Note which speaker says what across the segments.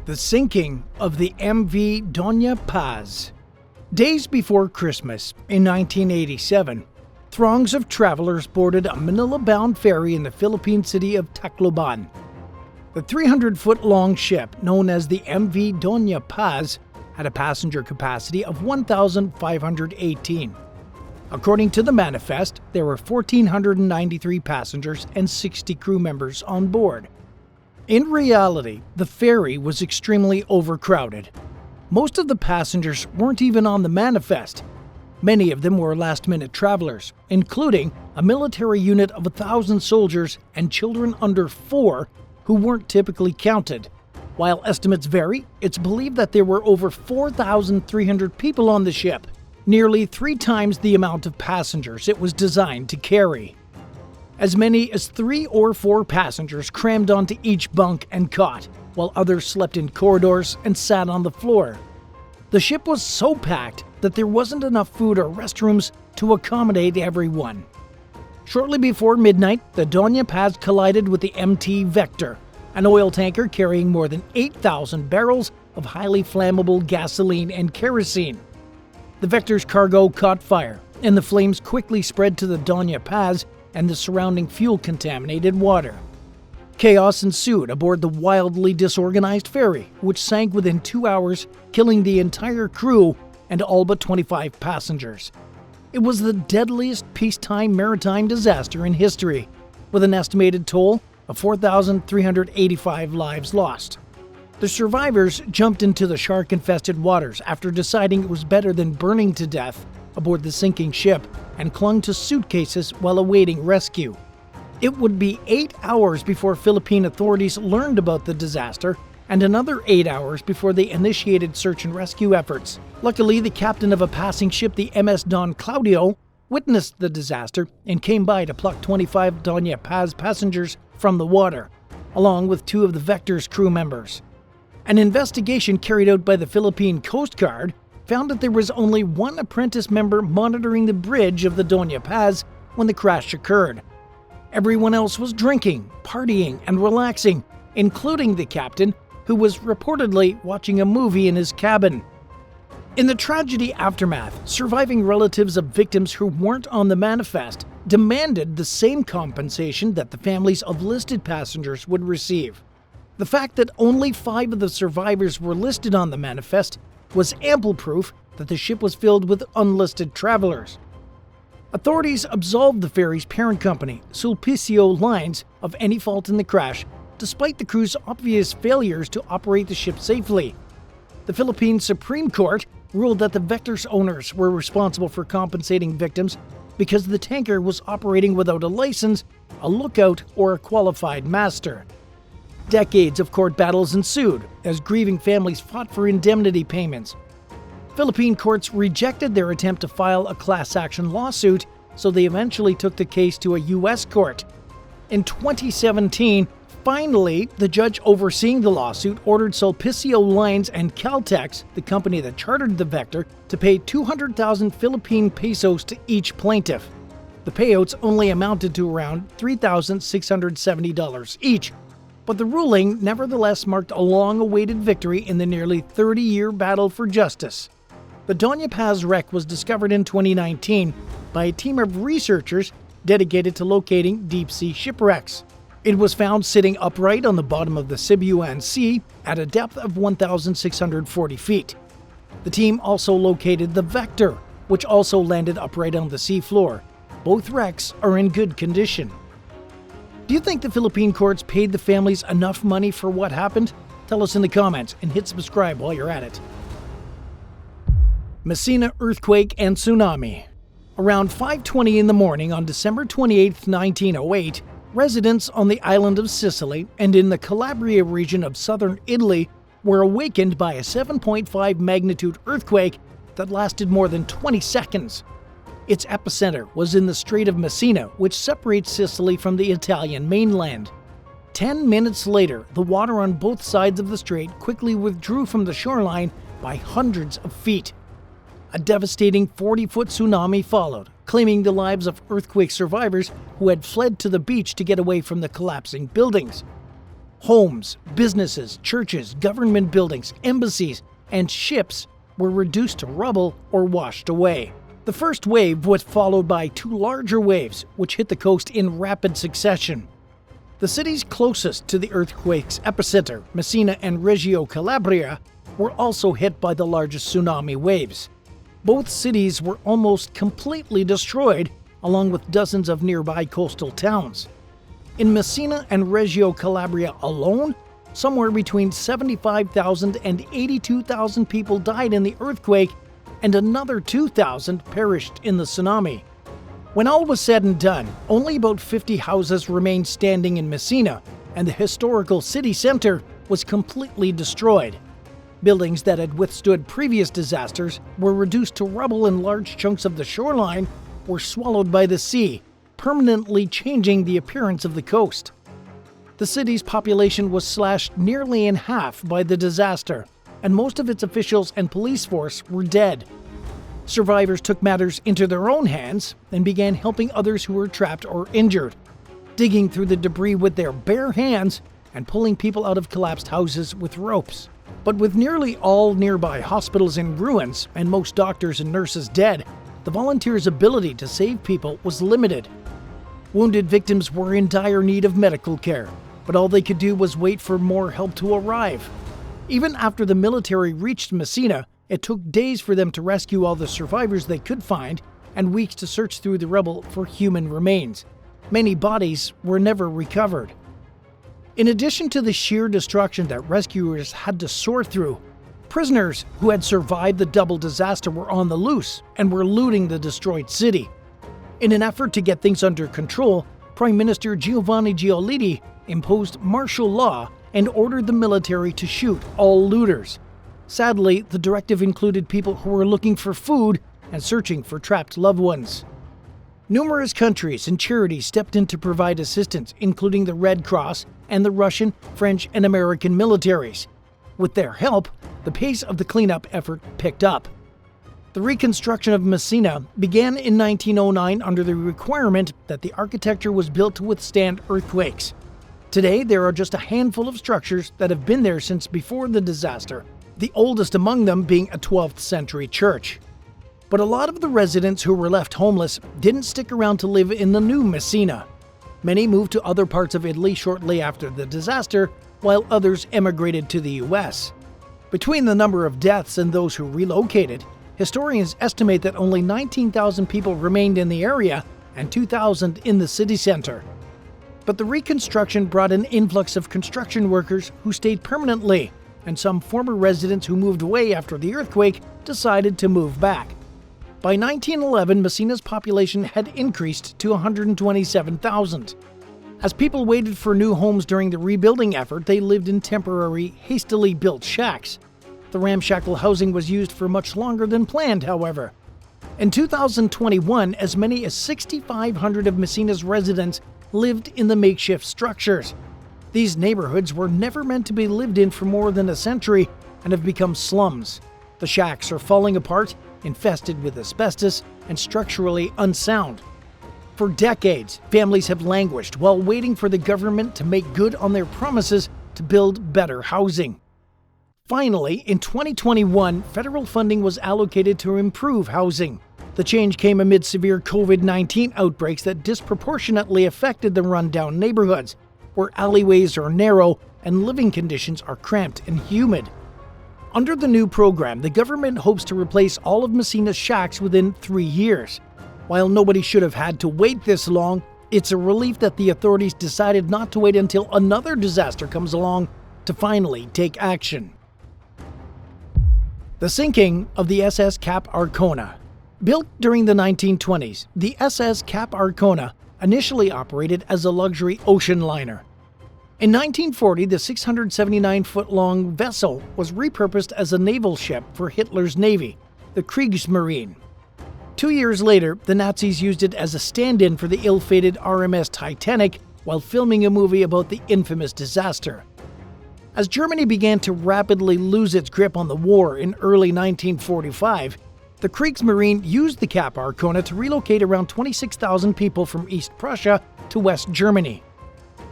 Speaker 1: The sinking of the MV Donya Paz. Days before Christmas in 1987, throngs of travelers boarded a Manila-bound ferry in the Philippine city of Tacloban. The 300-foot-long ship, known as the MV Donya Paz, had a passenger capacity of 1,518. According to the manifest, there were 1,493 passengers and 60 crew members on board. In reality, the ferry was extremely overcrowded. Most of the passengers weren't even on the manifest. Many of them were last-minute travelers, including a military unit of 1,000 soldiers and children under 4 who weren't typically counted. While estimates vary, it's believed that there were over 4,300 people on the ship, nearly 3 times the amount of passengers it was designed to carry. As many as 3 or 4 passengers crammed onto each bunk and cot, while others slept in corridors and sat on the floor. The ship was so packed that there wasn't enough food or restrooms to accommodate everyone. Shortly before midnight, the Donya Paz collided with the MT Vector, an oil tanker carrying more than 8,000 barrels of highly flammable gasoline and kerosene. The Vector's cargo caught fire, and the flames quickly spread to the Donya Paz and the surrounding fuel-contaminated water. Chaos ensued aboard the wildly disorganized ferry, which sank within 2 hours, killing the entire crew and all but 25 passengers. It was the deadliest peacetime maritime disaster in history, with an estimated toll of 4,385 lives lost. The survivors jumped into the shark-infested waters after deciding it was better than burning to death aboard the sinking ship and clung to suitcases while awaiting rescue. It would be 8 hours before Philippine authorities learned about the disaster and another 8 hours before they initiated search and rescue efforts. Luckily, the captain of a passing ship, the MS Don Claudio, witnessed the disaster and came by to pluck 25 Donya Paz passengers from the water, along with 2 of the Vector's crew members. An investigation carried out by the Philippine Coast Guard found that there was only 1 apprentice member monitoring the bridge of the Donya Paz when the crash occurred. Everyone else was drinking, partying, and relaxing, including the captain, who was reportedly watching a movie in his cabin. In the tragedy aftermath, surviving relatives of victims who weren't on the manifest demanded the same compensation that the families of listed passengers would receive. The fact that only 5 of the survivors were listed on the manifest was ample proof that the ship was filled with unlisted travelers. Authorities absolved the ferry's parent company, Sulpicio Lines, of any fault in the crash, despite the crew's obvious failures to operate the ship safely. The Philippine Supreme Court ruled that the Vector's owners were responsible for compensating victims because the tanker was operating without a license, a lookout, or a qualified master. Decades of court battles ensued as grieving families fought for indemnity payments. Philippine courts rejected their attempt to file a class action lawsuit, so they eventually took the case to a U.S. court. In 2017, finally, the judge overseeing the lawsuit ordered Sulpicio Lines and Caltex, the company that chartered the Vector, to pay 200,000 Philippine pesos to each plaintiff. The payouts only amounted to around $3,670 each, but the ruling nevertheless marked a long-awaited victory in the nearly 30-year battle for justice. The Donya Paz wreck was discovered in 2019 by a team of researchers dedicated to locating deep-sea shipwrecks. It was found sitting upright on the bottom of the Sibuyan Sea at a depth of 1,640 feet. The team also located the Vector, which also landed upright on the seafloor. Both wrecks are in good condition. Do you think the Philippine courts paid the families enough money for what happened? Tell us in the comments and hit subscribe while you're at it. Messina earthquake and tsunami. Around 5:20 in the morning on December 28, 1908, residents on the island of Sicily and in the Calabria region of southern Italy were awakened by a 7.5 magnitude earthquake that lasted more than 20 seconds. Its epicenter was in the Strait of Messina, which separates Sicily from the Italian mainland. 10 minutes later, the water on both sides of the strait quickly withdrew from the shoreline by hundreds of feet. A devastating 40-foot tsunami followed, claiming the lives of earthquake survivors who had fled to the beach to get away from the collapsing buildings. Homes, businesses, churches, government buildings, embassies, and ships were reduced to rubble or washed away. The first wave was followed by two larger waves, which hit the coast in rapid succession. The cities closest to the earthquake's epicenter, Messina and Reggio Calabria, were also hit by the largest tsunami waves. Both cities were almost completely destroyed, along with dozens of nearby coastal towns. In Messina and Reggio Calabria alone, somewhere between 75,000 and 82,000 people died in the earthquake, and another 2,000 perished in the tsunami. When all was said and done, only about 50 houses remained standing in Messina, and the historical city center was completely destroyed. Buildings that had withstood previous disasters were reduced to rubble, and large chunks of the shoreline were swallowed by the sea, permanently changing the appearance of the coast. The city's population was slashed nearly in half by the disaster, and most of its officials and police force were dead. Survivors took matters into their own hands and began helping others who were trapped or injured, digging through the debris with their bare hands and pulling people out of collapsed houses with ropes. But with nearly all nearby hospitals in ruins and most doctors and nurses dead, the volunteers' ability to save people was limited. Wounded victims were in dire need of medical care, but all they could do was wait for more help to arrive. Even after the military reached Messina, it took days for them to rescue all the survivors they could find and weeks to search through the rubble for human remains. Many bodies were never recovered. In addition to the sheer destruction that rescuers had to sort through, prisoners who had survived the double disaster were on the loose and were looting the destroyed city. In an effort to get things under control, Prime Minister Giovanni Giolitti imposed martial law and ordered the military to shoot all looters. Sadly, the directive included people who were looking for food and searching for trapped loved ones. Numerous countries and charities stepped in to provide assistance, including the Red Cross and the Russian, French, and American militaries. With their help, the pace of the cleanup effort picked up. The reconstruction of Messina began in 1909 under the requirement that the architecture was built to withstand earthquakes. Today, there are just a handful of structures that have been there since before the disaster, the oldest among them being a 12th century church. But a lot of the residents who were left homeless didn't stick around to live in the new Messina. Many moved to other parts of Italy shortly after the disaster, while others emigrated to the US. Between the number of deaths and those who relocated, historians estimate that only 19,000 people remained in the area and 2,000 in the city center. But the reconstruction brought an influx of construction workers who stayed permanently, and some former residents who moved away after the earthquake decided to move back. By 1911, Messina's population had increased to 127,000. As people waited for new homes during the rebuilding effort, they lived in temporary, hastily built shacks. The ramshackle housing was used for much longer than planned, however. In 2021, as many as 6,500 of Messina's residents lived in the makeshift structures. These neighborhoods were never meant to be lived in for more than a century and have become slums. The shacks are falling apart, infested with asbestos, and structurally unsound. For decades, families have languished while waiting for the government to make good on their promises to build better housing. Finally, in 2021, federal funding was allocated to improve housing. The change came amid severe COVID-19 outbreaks that disproportionately affected the rundown neighborhoods, where alleyways are narrow and living conditions are cramped and humid. Under the new program, the government hopes to replace all of Messina's shacks within 3 years. While nobody should have had to wait this long, it's a relief that the authorities decided not to wait until another disaster comes along to finally take action. The sinking of the SS Cap Arkona. Built during the 1920s, the SS Cap Arkona initially operated as a luxury ocean liner. In 1940, the 679-foot-long vessel was repurposed as a naval ship for Hitler's navy, the Kriegsmarine. 2 years later, the Nazis used it as a stand-in for the ill-fated RMS Titanic while filming a movie about the infamous disaster. As Germany began to rapidly lose its grip on the war in early 1945, the Kriegsmarine used the Cap Arkona to relocate around 26,000 people from East Prussia to West Germany.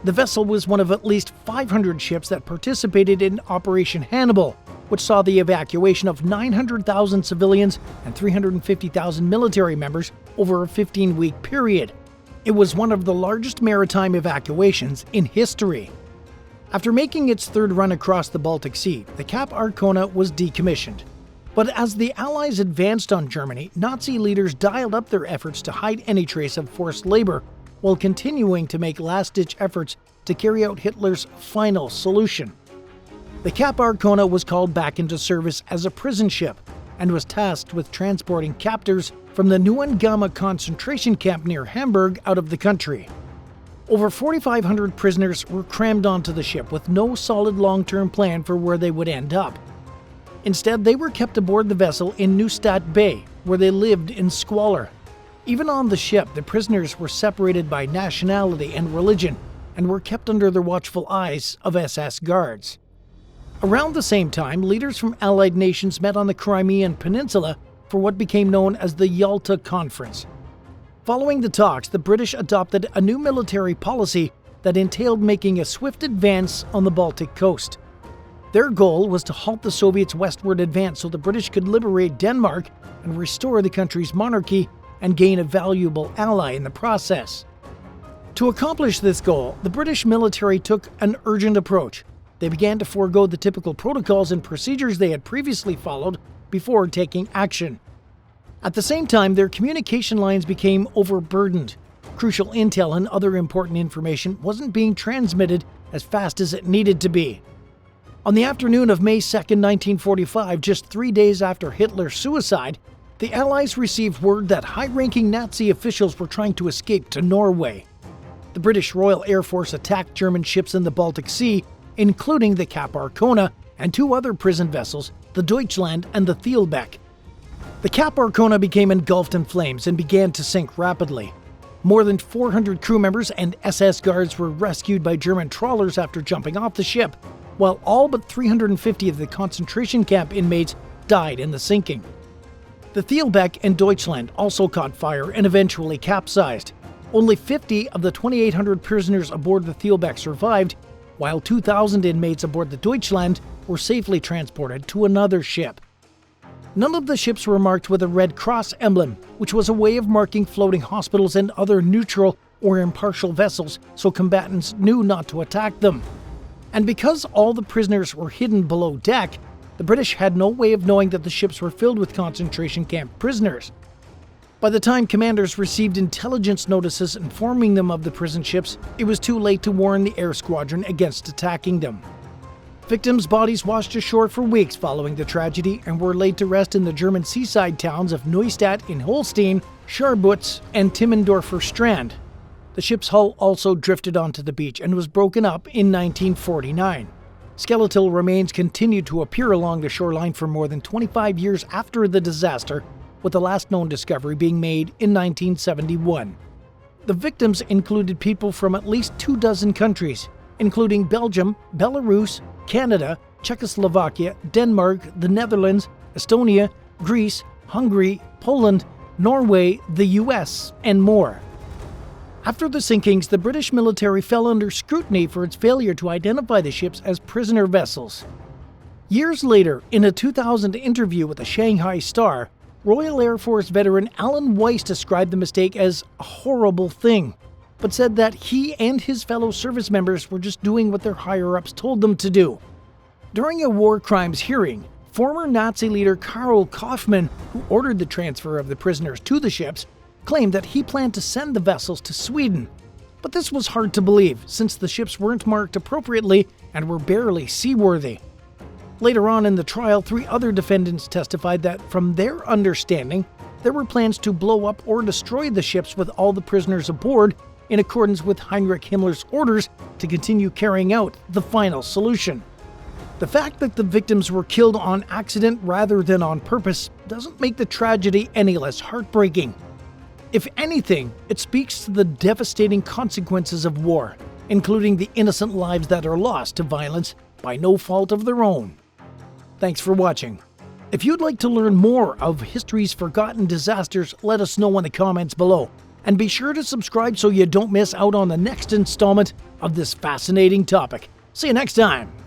Speaker 1: The vessel was one of at least 500 ships that participated in Operation Hannibal, which saw the evacuation of 900,000 civilians and 350,000 military members over a 15-week period. It was one of the largest maritime evacuations in history. After making its third run across the Baltic Sea, the Cap Arkona was decommissioned. But as the Allies advanced on Germany, Nazi leaders dialed up their efforts to hide any trace of forced labor, while continuing to make last-ditch efforts to carry out Hitler's final solution. The Cap Arkona was called back into service as a prison ship and was tasked with transporting captors from the Neuengamme concentration camp near Hamburg out of the country. Over 4,500 prisoners were crammed onto the ship with no solid long-term plan for where they would end up. Instead, they were kept aboard the vessel in Neustadt Bay, where they lived in squalor. Even on the ship, the prisoners were separated by nationality and religion and were kept under the watchful eyes of SS guards. Around the same time, leaders from Allied nations met on the Crimean Peninsula for what became known as the Yalta Conference. Following the talks, the British adopted a new military policy that entailed making a swift advance on the Baltic coast. Their goal was to halt the Soviets' westward advance so the British could liberate Denmark and restore the country's monarchy and gain a valuable ally in the process. To accomplish this goal, the British military took an urgent approach. They began to forego the typical protocols and procedures they had previously followed before taking action. At the same time, their communication lines became overburdened. Crucial intel and other important information wasn't being transmitted as fast as it needed to be. On the afternoon of May 2, 1945, just 3 days after Hitler's suicide, the Allies received word that high-ranking Nazi officials were trying to escape to Norway. The British Royal Air Force attacked German ships in the Baltic Sea, including the Cap Arkona and 2 other prison vessels, the Deutschland and the Thielbeck. The Cap Arkona became engulfed in flames and began to sink rapidly. More than 400 crew members and SS guards were rescued by German trawlers after jumping off the ship, while all but 350 of the concentration camp inmates died in the sinking. The Thielbeck and Deutschland also caught fire and eventually capsized. Only 50 of the 2,800 prisoners aboard the Thielbeck survived, while 2,000 inmates aboard the Deutschland were safely transported to another ship. None of the ships were marked with a Red Cross emblem, which was a way of marking floating hospitals and other neutral or impartial vessels so combatants knew not to attack them. And because all the prisoners were hidden below deck, the British had no way of knowing that the ships were filled with concentration camp prisoners. By the time commanders received intelligence notices informing them of the prison ships, it was too late to warn the air squadron against attacking them. Victims' bodies washed ashore for weeks following the tragedy and were laid to rest in the German seaside towns of Neustadt in Holstein, Scharbeutz, and Timmendorfer Strand. The ship's hull also drifted onto the beach and was broken up in 1949. Skeletal remains continued to appear along the shoreline for more than 25 years after the disaster, with the last known discovery being made in 1971. The victims included people from at least 24 countries, including Belgium, Belarus, Canada, Czechoslovakia, Denmark, the Netherlands, Estonia, Greece, Hungary, Poland, Norway, the US, and more. After the sinkings, the British military fell under scrutiny for its failure to identify the ships as prisoner vessels. Years later, in a 2000 interview with the Shanghai Star, Royal Air Force veteran Alan Weiss described the mistake as a horrible thing, but said that he and his fellow service members were just doing what their higher-ups told them to do. During a war crimes hearing, former Nazi leader Karl Kaufmann, who ordered the transfer of the prisoners to the ships, claimed that he planned to send the vessels to Sweden. But this was hard to believe, since the ships weren't marked appropriately and were barely seaworthy. Later on in the trial, 3 other defendants testified that, from their understanding, there were plans to blow up or destroy the ships with all the prisoners aboard, in accordance with Heinrich Himmler's orders to continue carrying out the final solution. The fact that the victims were killed on accident rather than on purpose doesn't make the tragedy any less heartbreaking. If anything, it speaks to the devastating consequences of war, including the innocent lives that are lost to violence by no fault of their own. Thanks for watching. If you'd like to learn more of history's forgotten disasters, let us know in the comments below. and be sure to subscribe so you don't miss out on the next installment of this fascinating topic. See you next time.